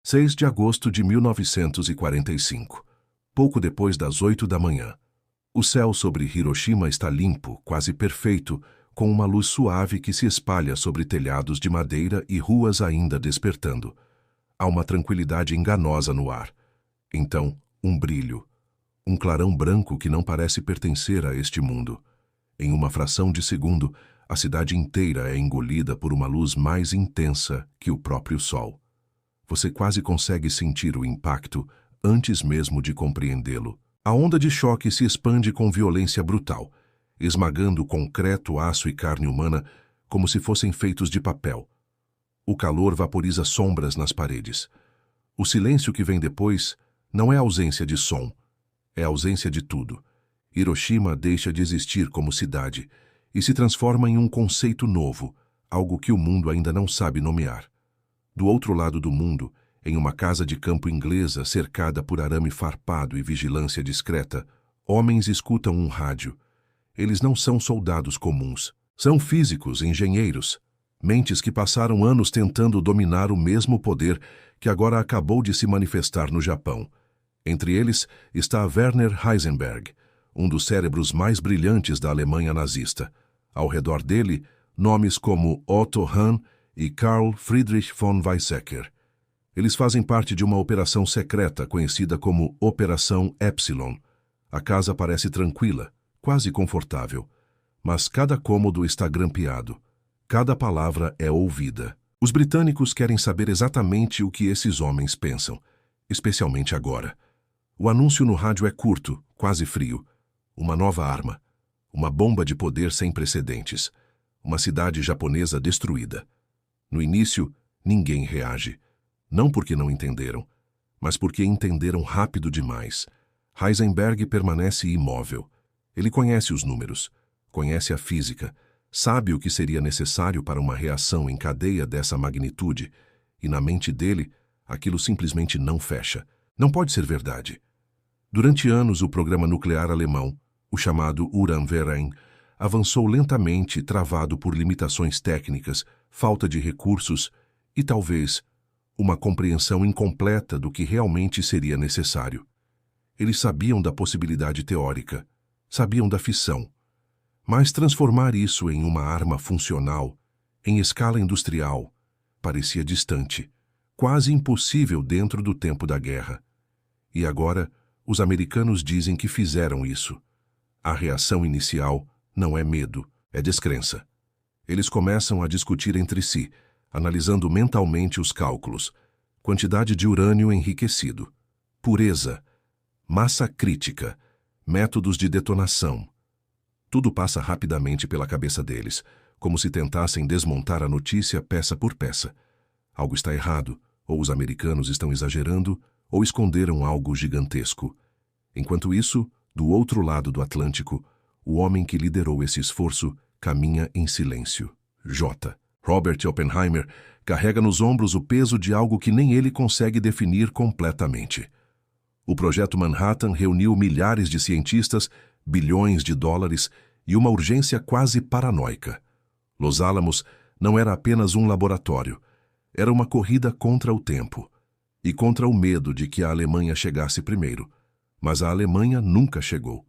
6 de agosto de 1945. Pouco depois das 8 da manhã. O céu sobre Hiroshima está limpo, quase perfeito, com uma luz suave que se espalha sobre telhados de madeira e ruas ainda despertando. Há uma tranquilidade enganosa no ar. Então, um brilho. Um clarão branco que não parece pertencer a este mundo. Em uma fração de segundo, a cidade inteira é engolida por uma luz mais intensa que o próprio sol. Você quase consegue sentir o impacto antes mesmo de compreendê-lo. A onda de choque se expande com violência brutal, esmagando concreto, aço e carne humana como se fossem feitos de papel. O calor vaporiza sombras nas paredes. O silêncio que vem depois não é ausência de som, é ausência de tudo. Hiroshima deixa de existir como cidade e se transforma em um conceito novo, algo que o mundo ainda não sabe nomear. Do outro lado do mundo, em uma casa de campo inglesa cercada por arame farpado e vigilância discreta, homens escutam um rádio. Eles não são soldados comuns. São físicos, engenheiros, mentes que passaram anos tentando dominar o mesmo poder que agora acabou de se manifestar no Japão. Entre eles está Werner Heisenberg, um dos cérebros mais brilhantes da Alemanha nazista. Ao redor dele, nomes como Otto Hahn e Carl Friedrich von Weizsäcker. Eles fazem parte de uma operação secreta conhecida como Operação Epsilon. A casa parece tranquila, quase confortável, mas cada cômodo está grampeado. Cada palavra é ouvida. Os britânicos querem saber exatamente o que esses homens pensam, especialmente agora. O anúncio no rádio é curto, quase frio. Uma nova arma. Uma bomba de poder sem precedentes. Uma cidade japonesa destruída. No início, ninguém reage. Não porque não entenderam, mas porque entenderam rápido demais. Heisenberg permanece imóvel. Ele conhece os números, conhece a física, sabe o que seria necessário para uma reação em cadeia dessa magnitude, e na mente dele, aquilo simplesmente não fecha. Não pode ser verdade. Durante anos, o programa nuclear alemão, o chamado Uran-Verein, avançou lentamente, travado por limitações técnicas, falta de recursos e, talvez, uma compreensão incompleta do que realmente seria necessário. Eles sabiam da possibilidade teórica, sabiam da fissão, mas transformar isso em uma arma funcional, em escala industrial, parecia distante, quase impossível dentro do tempo da guerra. E agora, os americanos dizem que fizeram isso. A reação inicial não é medo, é descrença. Eles começam a discutir entre si, analisando mentalmente os cálculos, quantidade de urânio enriquecido, pureza, massa crítica, métodos de detonação. Tudo passa rapidamente pela cabeça deles, como se tentassem desmontar a notícia peça por peça. Algo está errado, ou os americanos estão exagerando, ou esconderam algo gigantesco. Enquanto isso, do outro lado do Atlântico, o homem que liderou esse esforço caminha em silêncio. Robert Oppenheimer carrega nos ombros o peso de algo que nem ele consegue definir completamente. O Projeto Manhattan reuniu milhares de cientistas, bilhões de dólares e uma urgência quase paranoica. Los Alamos não era apenas um laboratório, era uma corrida contra o tempo e contra o medo de que a Alemanha chegasse primeiro. Mas a Alemanha nunca chegou.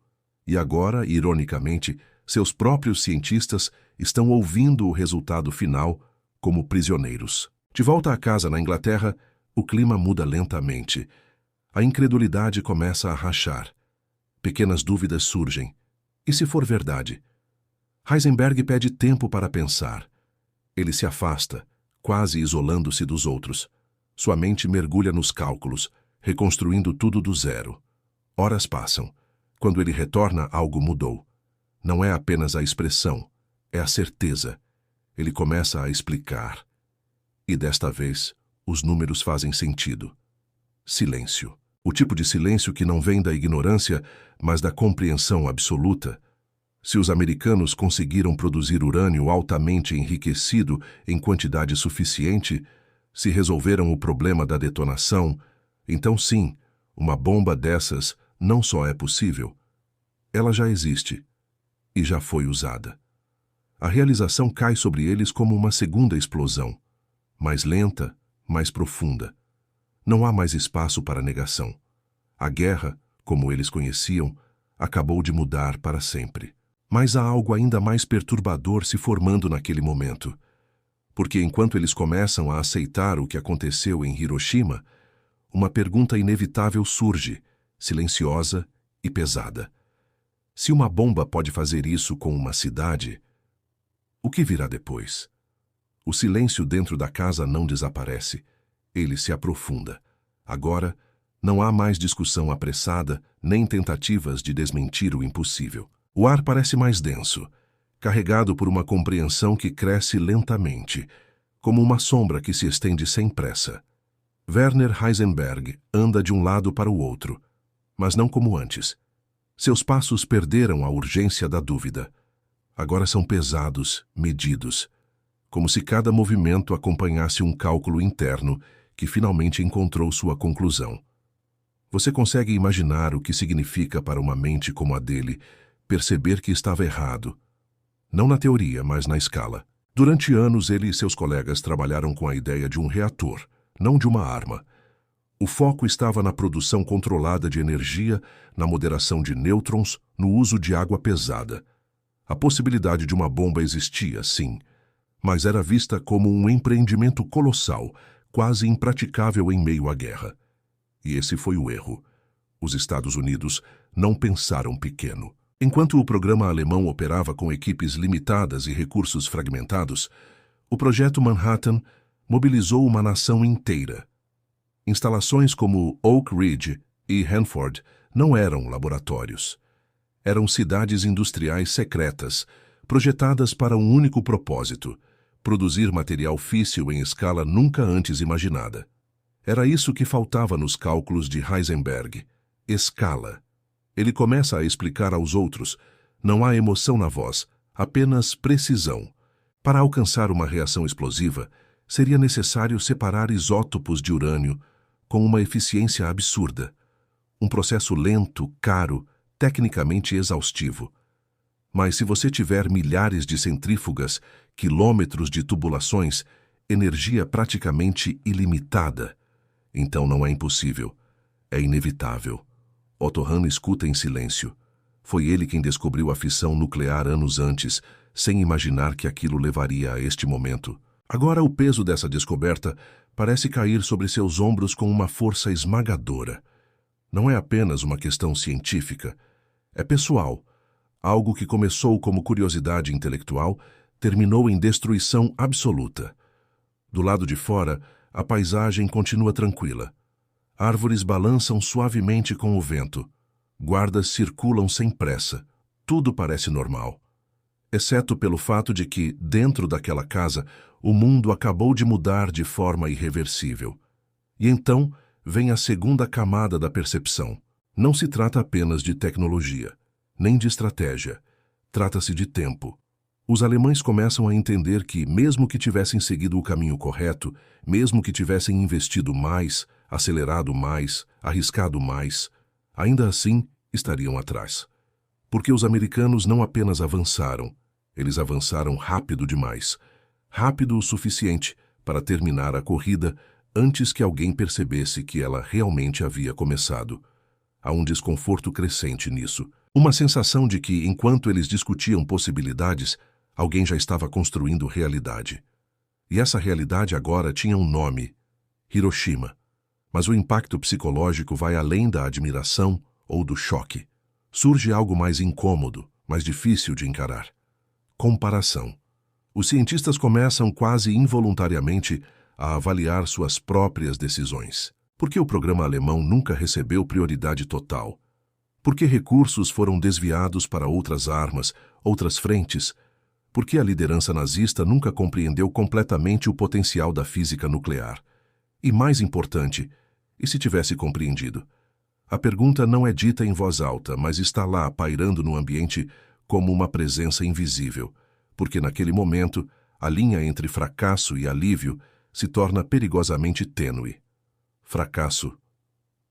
E agora, ironicamente, seus próprios cientistas estão ouvindo o resultado final como prisioneiros. De volta à casa na Inglaterra, o clima muda lentamente. A incredulidade começa a rachar. Pequenas dúvidas surgem. E se for verdade? Heisenberg pede tempo para pensar. Ele se afasta, quase isolando-se dos outros. Sua mente mergulha nos cálculos, reconstruindo tudo do zero. Horas passam. Quando ele retorna, algo mudou. Não é apenas a expressão, é a certeza. Ele começa a explicar. E desta vez, os números fazem sentido. Silêncio. O tipo de silêncio que não vem da ignorância, mas da compreensão absoluta. Se os americanos conseguiram produzir urânio altamente enriquecido em quantidade suficiente, se resolveram o problema da detonação, então sim, uma bomba dessas não só é possível, ela já existe e já foi usada. A realização cai sobre eles como uma segunda explosão, mais lenta, mais profunda. Não há mais espaço para negação. A guerra, como eles conheciam, acabou de mudar para sempre. Mas há algo ainda mais perturbador se formando naquele momento. Porque enquanto eles começam a aceitar o que aconteceu em Hiroshima, uma pergunta inevitável surge, silenciosa e pesada. Se uma bomba pode fazer isso com uma cidade, o que virá depois? O silêncio dentro da casa não desaparece. Ele se aprofunda. Agora, não há mais discussão apressada, nem tentativas de desmentir o impossível. O ar parece mais denso, carregado por uma compreensão que cresce lentamente, como uma sombra que se estende sem pressa. Werner Heisenberg anda de um lado para o outro, mas não como antes. Seus passos perderam a urgência da dúvida. Agora são pesados, medidos, como se cada movimento acompanhasse um cálculo interno que finalmente encontrou sua conclusão. Você consegue imaginar o que significa para uma mente como a dele perceber que estava errado, não na teoria, mas na escala. Durante anos, ele e seus colegas trabalharam com a ideia de um reator, não de uma arma. O foco estava na produção controlada de energia, na moderação de nêutrons, no uso de água pesada. A possibilidade de uma bomba existia, sim, mas era vista como um empreendimento colossal, quase impraticável em meio à guerra. E esse foi o erro. Os Estados Unidos não pensaram pequeno. Enquanto o programa alemão operava com equipes limitadas e recursos fragmentados, o projeto Manhattan mobilizou uma nação inteira. Instalações como Oak Ridge e Hanford não eram laboratórios. Eram cidades industriais secretas, projetadas para um único propósito: produzir material físsil em escala nunca antes imaginada. Era isso que faltava nos cálculos de Heisenberg: escala. Ele começa a explicar aos outros: não há emoção na voz, apenas precisão. Para alcançar uma reação explosiva, seria necessário separar isótopos de urânio com uma eficiência absurda. Um processo lento, caro, tecnicamente exaustivo. Mas se você tiver milhares de centrífugas, quilômetros de tubulações, energia praticamente ilimitada, então não é impossível, é inevitável. Otto Hahn escuta em silêncio. Foi ele quem descobriu a fissão nuclear anos antes, sem imaginar que aquilo levaria a este momento. Agora o peso dessa descoberta parece cair sobre seus ombros com uma força esmagadora. Não é apenas uma questão científica, é pessoal. Algo que começou como curiosidade intelectual terminou em destruição absoluta. Do lado de fora, a paisagem continua tranquila. Árvores balançam suavemente com o vento. Guardas circulam sem pressa. Tudo parece normal. Exceto pelo fato de que, dentro daquela casa, o mundo acabou de mudar de forma irreversível. E então vem a segunda camada da percepção. Não se trata apenas de tecnologia, nem de estratégia. Trata-se de tempo. Os alemães começam a entender que, mesmo que tivessem seguido o caminho correto, mesmo que tivessem investido mais, acelerado mais, arriscado mais, ainda assim estariam atrás. Porque os americanos não apenas avançaram, eles avançaram rápido demais. Rápido o suficiente para terminar a corrida antes que alguém percebesse que ela realmente havia começado. Há um desconforto crescente nisso. Uma sensação de que, enquanto eles discutiam possibilidades, alguém já estava construindo realidade. E essa realidade agora tinha um nome: Hiroshima. Mas o impacto psicológico vai além da admiração ou do choque. Surge algo mais incômodo, mais difícil de encarar. Comparação. Os cientistas começam quase involuntariamente a avaliar suas próprias decisões. Por que o programa alemão nunca recebeu prioridade total? Por que recursos foram desviados para outras armas, outras frentes? Por que a liderança nazista nunca compreendeu completamente o potencial da física nuclear? E mais importante, e se tivesse compreendido? A pergunta não é dita em voz alta, mas está lá pairando no ambiente como uma presença invisível, porque naquele momento a linha entre fracasso e alívio se torna perigosamente tênue. Fracasso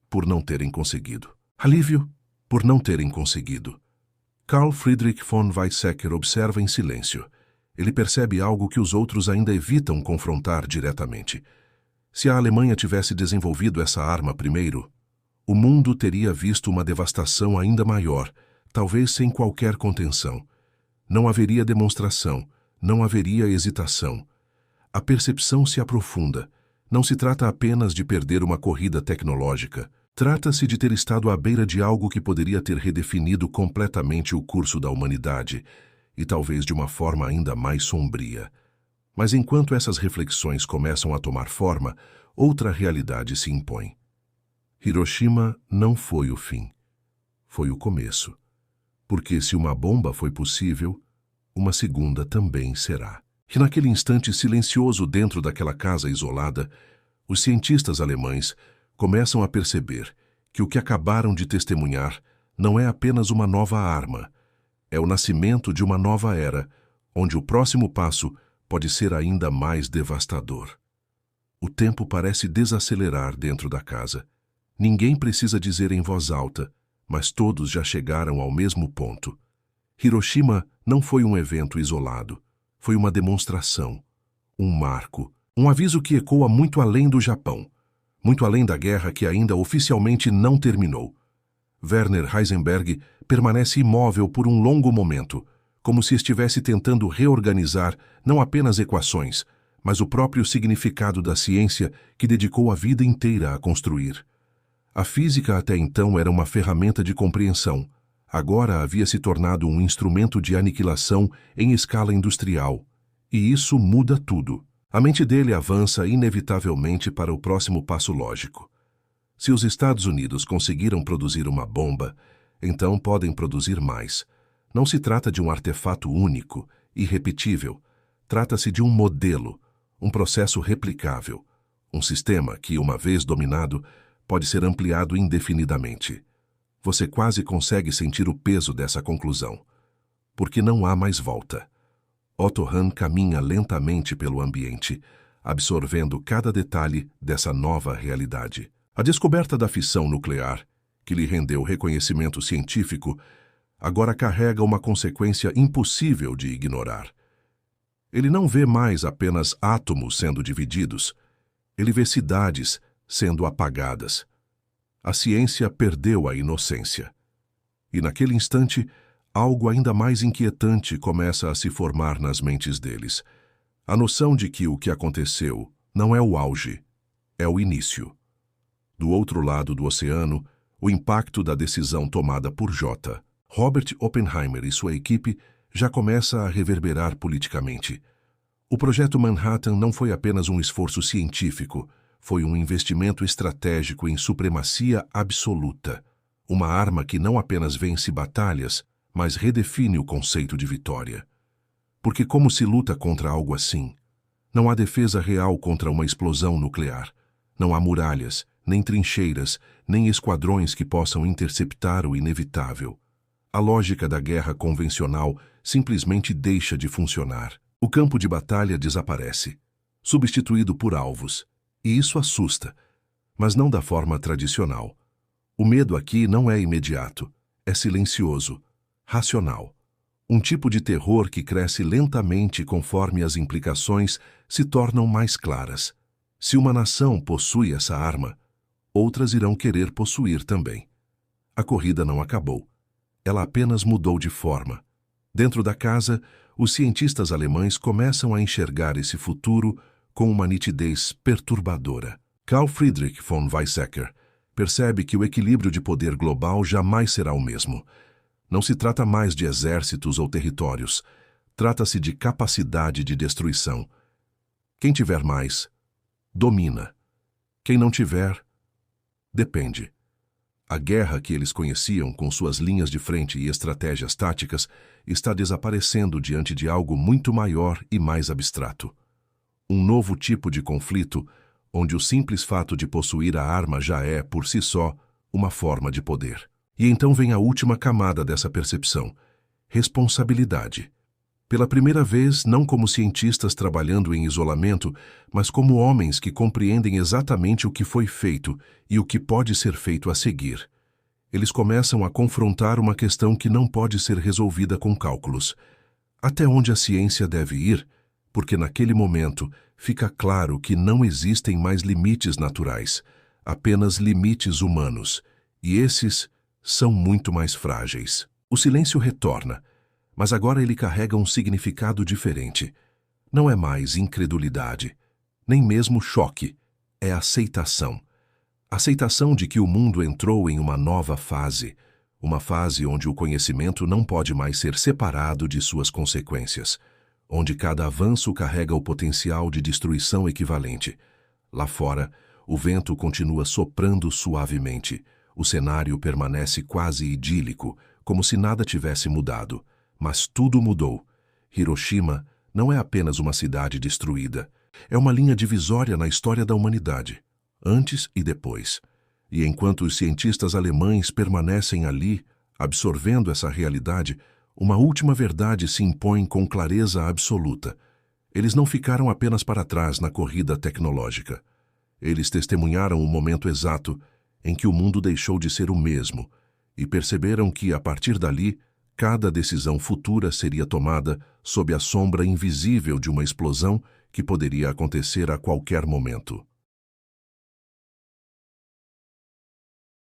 por não terem conseguido. Alívio por não terem conseguido. Carl Friedrich von Weizsäcker observa em silêncio. Ele percebe algo que os outros ainda evitam confrontar diretamente. Se a Alemanha tivesse desenvolvido essa arma primeiro, o mundo teria visto uma devastação ainda maior, talvez sem qualquer contenção. Não haveria demonstração, não haveria hesitação. A percepção se aprofunda. Não se trata apenas de perder uma corrida tecnológica. Trata-se de ter estado à beira de algo que poderia ter redefinido completamente o curso da humanidade, e talvez de uma forma ainda mais sombria. Mas enquanto essas reflexões começam a tomar forma, outra realidade se impõe. Hiroshima não foi o fim. Foi o começo. Porque se uma bomba foi possível, uma segunda também será. E naquele instante silencioso dentro daquela casa isolada, os cientistas alemães começam a perceber que o que acabaram de testemunhar não é apenas uma nova arma, é o nascimento de uma nova era, onde o próximo passo pode ser ainda mais devastador. O tempo parece desacelerar dentro da casa. Ninguém precisa dizer em voz alta, mas todos já chegaram ao mesmo ponto. Hiroshima não foi um evento isolado. Foi uma demonstração, um marco, um aviso que ecoa muito além do Japão, muito além da guerra que ainda oficialmente não terminou. Werner Heisenberg permanece imóvel por um longo momento, como se estivesse tentando reorganizar não apenas equações, mas o próprio significado da ciência que dedicou a vida inteira a construir. A física até então era uma ferramenta de compreensão. Agora havia se tornado um instrumento de aniquilação em escala industrial. E isso muda tudo. A mente dele avança inevitavelmente para o próximo passo lógico. Se os Estados Unidos conseguiram produzir uma bomba, então podem produzir mais. Não se trata de um artefato único, irrepetível. Trata-se de um modelo, um processo replicável, um sistema que, uma vez dominado, pode ser ampliado indefinidamente. Você quase consegue sentir o peso dessa conclusão. Porque não há mais volta. Otto Hahn caminha lentamente pelo ambiente, absorvendo cada detalhe dessa nova realidade. A descoberta da fissão nuclear, que lhe rendeu reconhecimento científico, agora carrega uma consequência impossível de ignorar. Ele não vê mais apenas átomos sendo divididos. Ele vê cidades sendo apagadas. A ciência perdeu a inocência. E naquele instante, algo ainda mais inquietante começa a se formar nas mentes deles. A noção de que o que aconteceu não é o auge, é o início. Do outro lado do oceano, o impacto da decisão tomada por J. Robert Oppenheimer e sua equipe já começa a reverberar politicamente. O projeto Manhattan não foi apenas um esforço científico, foi um investimento estratégico em supremacia absoluta. Uma arma que não apenas vence batalhas, mas redefine o conceito de vitória. Porque como se luta contra algo assim? Não há defesa real contra uma explosão nuclear. Não há muralhas, nem trincheiras, nem esquadrões que possam interceptar o inevitável. A lógica da guerra convencional simplesmente deixa de funcionar. O campo de batalha desaparece, substituído por alvos. E isso assusta, mas não da forma tradicional. O medo aqui não é imediato, é silencioso, racional. Um tipo de terror que cresce lentamente conforme as implicações se tornam mais claras. Se uma nação possui essa arma, outras irão querer possuir também. A corrida não acabou. Ela apenas mudou de forma. Dentro da casa, os cientistas alemães começam a enxergar esse futuro com uma nitidez perturbadora. Carl Friedrich von Weizsäcker percebe que o equilíbrio de poder global jamais será o mesmo. Não se trata mais de exércitos ou territórios. Trata-se de capacidade de destruição. Quem tiver mais, domina. Quem não tiver, depende. A guerra que eles conheciam, com suas linhas de frente e estratégias táticas, está desaparecendo diante de algo muito maior e mais abstrato. Um novo tipo de conflito, onde o simples fato de possuir a arma já é, por si só, uma forma de poder. E então vem a última camada dessa percepção: responsabilidade. Pela primeira vez, não como cientistas trabalhando em isolamento, mas como homens que compreendem exatamente o que foi feito e o que pode ser feito a seguir. Eles começam a confrontar uma questão que não pode ser resolvida com cálculos. Até onde a ciência deve ir, porque naquele momento fica claro que não existem mais limites naturais, apenas limites humanos, e esses são muito mais frágeis. O silêncio retorna, mas agora ele carrega um significado diferente. Não é mais incredulidade, nem mesmo choque, é aceitação. Aceitação de que o mundo entrou em uma nova fase, uma fase onde o conhecimento não pode mais ser separado de suas consequências, onde cada avanço carrega o potencial de destruição equivalente. Lá fora, o vento continua soprando suavemente, o cenário permanece quase idílico, como se nada tivesse mudado. Mas tudo mudou. Hiroshima não é apenas uma cidade destruída, é uma linha divisória na história da humanidade, antes e depois. E enquanto os cientistas alemães permanecem ali, absorvendo essa realidade, uma última verdade se impõe com clareza absoluta. Eles não ficaram apenas para trás na corrida tecnológica. Eles testemunharam o momento exato em que o mundo deixou de ser o mesmo e perceberam que, a partir dali, cada decisão futura seria tomada sob a sombra invisível de uma explosão que poderia acontecer a qualquer momento.